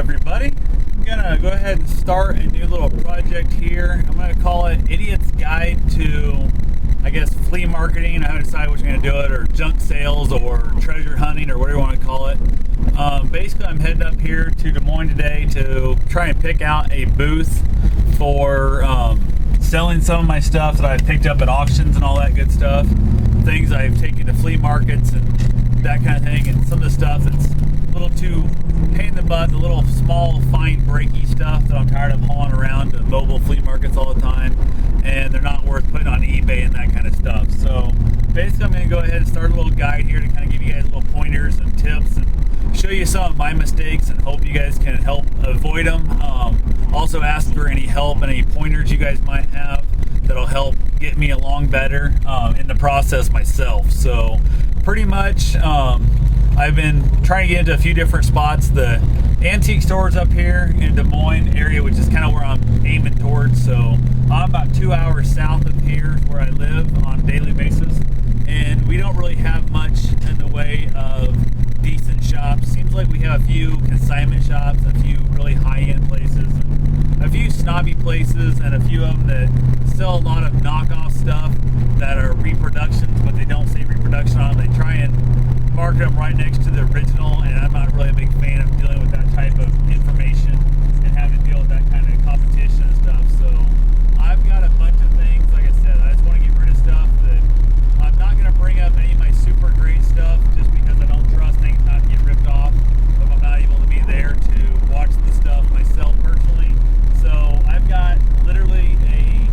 everybody. I'm gonna go ahead and start a new little project here. I'm gonna call it Idiot's Guide to, I guess, flea marketing. I haven't decided which I'm gonna do it, or junk sales, or treasure hunting, or whatever you want to call it. Basically, I'm heading up here to Des Moines today to try and pick out a booth for selling some of my stuff that I've picked up at auctions and all that good stuff. Things I've taken to flea markets and that kind of thing, and some of the stuff that's a little too pain in the butt, the little small, fine, breaky stuff that I'm tired of hauling around to mobile flea markets all the time, and they're not worth putting on eBay and that kind of stuff. So basically, I'm going to go ahead and start a little guide here to kind of give you guys little pointers and tips and show you some of my mistakes and hope you guys can help avoid them. Also ask for any help and any pointers you guys might have that'll help get me along better in the process myself. So pretty much I've been trying to get into a few different spots. The antique stores up here in Des Moines area, which is kind of where I'm aiming towards. So I'm about 2 hours south of here where I live on a daily basis, and we don't really have much in the way of decent shops. Seems like we have a few consignment shops, a few really high-end places, a few snobby places, and a few of them that sell a lot of knockoff stuff that are reproductions, but they don't say reproduction on them. They try and market them right next to the original, and I'm not really a big fan of dealing with that type of information and having to deal with that kind of competition and stuff. So I've got a bunch of things. Like I said, I just want to get rid of stuff that I'm not going to bring up any of my super great stuff just because I don't trust things not to get ripped off if I'm not able to be there to watch the stuff myself personally. So I've got literally a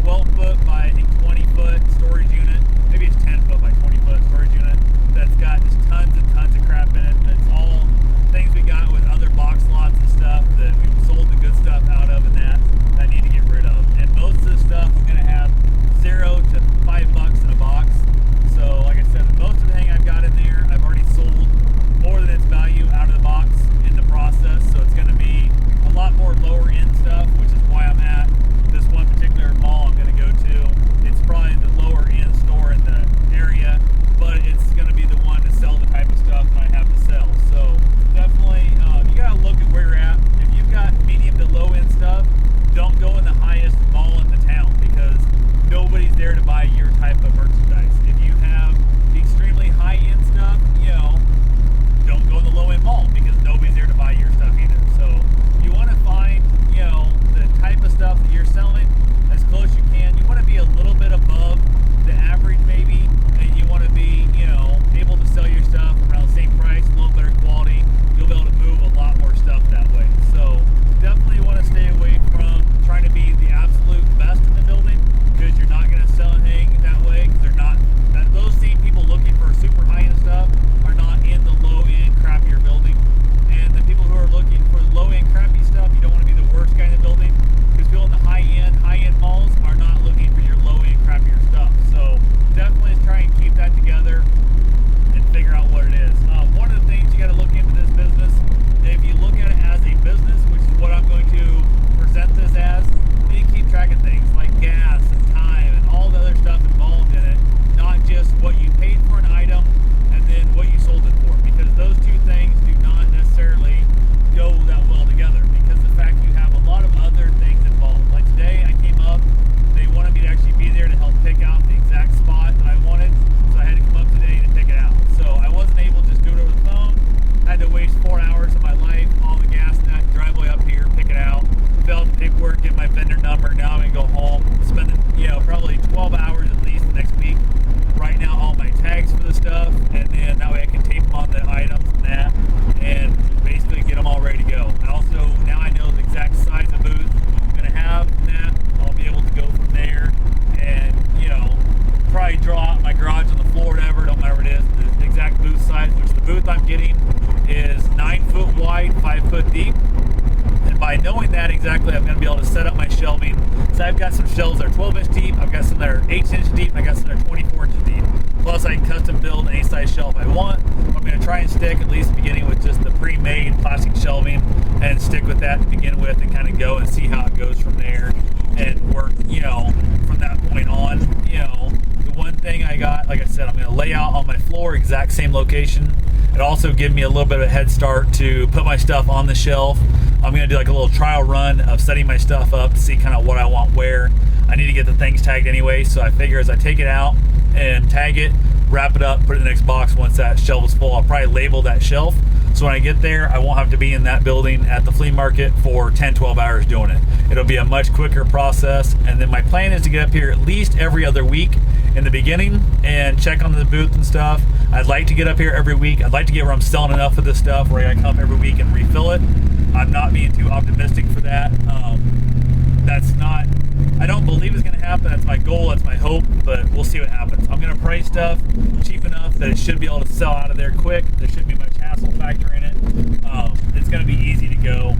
12-foot by, I think, 20-foot storage unit. Maybe it's 10-foot by 20-foot storage unit that's got just tons and tons of crap in it. That's all things we got with other box lots and stuff that we've sold the good stuff out of, and that I need to get rid of. And most of the stuff I'm going to have $0 to $5 in a box. So like I said, most of everything I've got in there, I've already sold more than its value out of the box in the process. So it's going to be a lot more lower end stuff, which is why I'm at this one particular mall I'm going to go to. It's probably the lower end store in the area, but it's going to be the one to sell the type of stuff that I have to sell. So definitely, you got to look at where you're at. If you've got medium to low end stuff, don't go in the highest mall in the town because nobody's there to buy your type of merchandise. If you have the extremely high end stuff, don't go in the low end mall because nobody's there to buy your stuff either. So you want to find, the type of stuff that you're selling as close as you can. You want to be a little bit above the average maybe, and you want to be, able to sell your stuff around the same price, a little better quality. You'll be able to move a lot more stuff that way. So definitely want to stay away from trying to be the absolute best in the building because you're not going to sell anything that way because they're not, those same people looking for super high-end stuff are not in the low-end, crappier building. And the people who are looking for low-end, crappy stuff, you don't want to be the worst guy in the building because people in the high-end malls are not looking for your low-end, crappier stuff. So definitely try and keep that together and figure out what it is. One of the things you got to look into this business, if you look at it as a business, which is what I'm going to present this as, you need to keep track of things like gas and time and all the other stuff involved in it, not just what you paid for an item and then what you sold it for, because those two things do not necessarily go that well together because the fact you have a lot of other things involved. Like today I came up, they wanted me to actually be there to help pick out the exact spot that I wanted, so I had to come up today to pick it out. So I wasn't able to just do it over the phone. I had to waste 4 hours of my life, all the gas in that driveway up here, pick it out, fill out the paperwork, get my vendor number. Now I'm going to go home, spending, probably 12 hours at least the next week, writing out all my tags for the stuff, and then that way I can tape them on the items and that, and basically get them all ready to go. I also, now I know the exact size of booth I'm going to have, and that I'll be able to go from there and, probably draw out my garage on the floor, whatever, don't matter what it is, the exact booth size, which the booth I'm getting is 9 foot wide, 5 foot deep. And by knowing that exactly, I'm going to be able to set up my shelving. So I've got some shelves that are 12 inch deep, I've got some that are 8 inch deep, I've got some that are 24 inch deep. Plus I can custom build any size shelf I want. I'm going to try and stick, at least beginning with just the pre-made plastic shelving, and stick with that to begin with and kind of go and see how it goes from there and work, from that point on. The one thing I got, like I said, I'm going to lay out on my floor, exact same location It also gives me a little bit of a head start to put my stuff on the shelf. I'm gonna do like a little trial run of setting my stuff up to see kind of what I want where. I need to get the things tagged anyway, so I figure as I take it out and tag it, wrap it up, put it in the next box. Once that shelf is full, I'll probably label that shelf. So when I get there, I won't have to be in that building at the flea market for 10, 12 hours doing it. It'll be a much quicker process. And then my plan is to get up here at least every other week in the beginning and check on the booth and stuff. I'd like to get up here every week. I'd like to get where I'm selling enough of this stuff where I come up every week and refill it. I'm not being too optimistic for that. I don't believe it's going to happen. That's my goal, that's my hope, but we'll see what happens. I'm going to price stuff cheap enough that it should be able to sell out of there quick. There shouldn't be much hassle factor in it. It's going to be easy to go.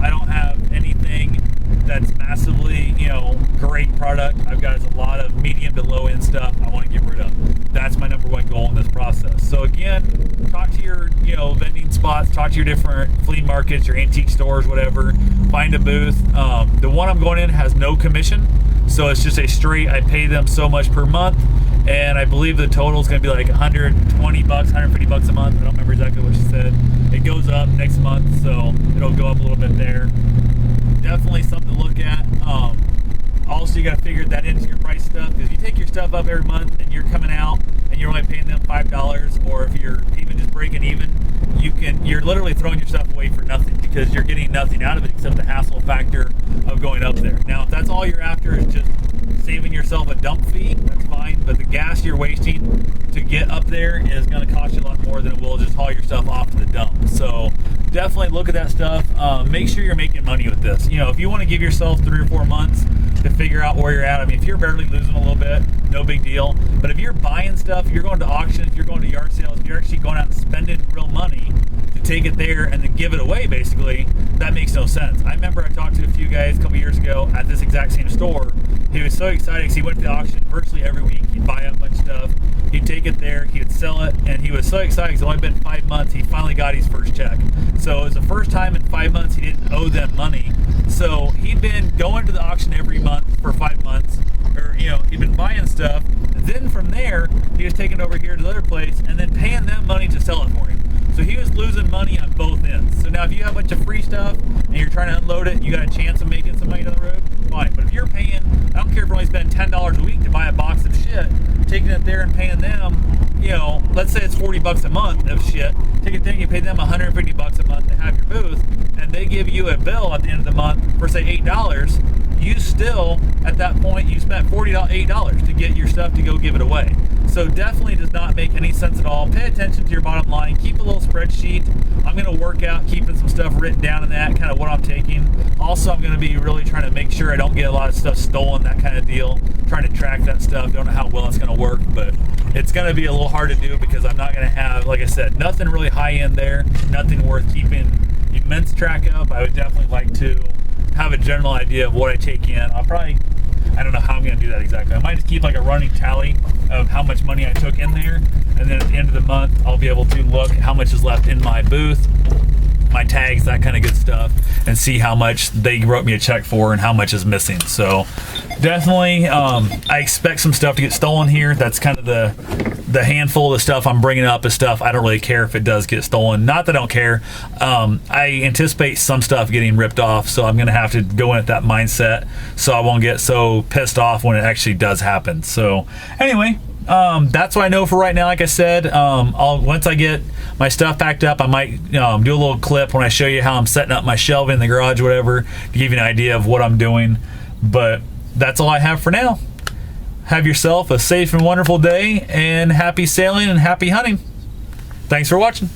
I don't have anything that's massively, great product. I've got a lot of medium to low end stuff I want to get rid of. That's my number one goal in this process. So again, talk to your, vending spots, talk to your different flea markets, your antique stores, whatever. Find a booth. The one I'm going in has no commission, so it's just a straight, I pay them so much per month, and I believe the total is going to be like $120, $150 a month. I don't remember exactly what she said. It goes up next month, so it'll go up a little bit there. Definitely something to look at. Also, you got to figure that into your price stuff, because if you take your stuff up every month and you're coming out and you're only paying them $5, or if you're even just breaking even, you're literally throwing your stuff away for nothing, because you're getting nothing out of it except the hassle factor of going up there. Now, if that's all you're after is just saving yourself a dump fee, that's fine, but the gas you're wasting to get up there is going to cost you a lot more than it will just haul your stuff off to the dump. So definitely look at that stuff. Make sure you're making money with this. If you want to give yourself 3 or 4 months to figure out where you're at, I mean, if you're barely losing a little bit, no big deal. But if you're buying stuff, you're going to auctions, you're going to yard sales, you're actually going out and spending real money to take it there and then give it away, basically, that makes no sense. I remember I talked to a few guys a couple years ago at this exact same store. He was so excited because he went to the auction virtually every week. He'd buy up a bunch of stuff, he'd take it there, he would sell it, and he was so excited because it's only been 5 months, he finally got his first check. So it was the first time in 5 months he didn't owe them money. So he'd been going to the auction every month for 5 months, or he'd been buying stuff, and then from there he was taking it over here to the other place and then paying them money to sell it for him. So he was losing money on both ends. So now if you have a bunch of free stuff and you're trying to unload it, you got a chance of making some money down the road, fine. But if you're paying, I don't care if you're only spending $10 a week to buy a box of shit, taking it there and paying them, let's say it's $40 a month of shit, take it there and you pay them $150 a month to have your booth, and they give you a bill at the end of the month for say $8, you still, at that point, you spent $8 to get your stuff to go give it away. So definitely does not make any sense at all. Pay attention to your bottom line. Keep a little spreadsheet. I'm going to work out keeping some stuff written down in that, kind of what I'm taking. Also, I'm going to be really trying to make sure I don't get a lot of stuff stolen, that kind of deal. Trying to track that stuff. Don't know how well it's going to work, but it's going to be a little hard to do because I'm not going to have, like I said, nothing really high end there. Nothing worth keeping immense track of. I would definitely like to have a general idea of what I take in. I don't know how I'm going to do that exactly. I might just keep like a running tally of how much money I took in there, and then at the end of the month I'll be able to look how much is left in my booth, my tags, that kind of good stuff, and see how much they wrote me a check for and how much is missing. So definitely I expect some stuff to get stolen here. That's kind of the handful of the stuff I'm bringing up is stuff I don't really care if it does get stolen. Not that I don't care. I anticipate some stuff getting ripped off, so I'm going to have to go in at that mindset so I won't get so pissed off when it actually does happen. So anyway, that's what I know for right now. Like I said, once I get my stuff packed up, I might do a little clip when I show you how I'm setting up my shelving in the garage, whatever, to give you an idea of what I'm doing. But that's all I have for now. Have yourself a safe and wonderful day, and happy sailing and happy hunting. Thanks for watching.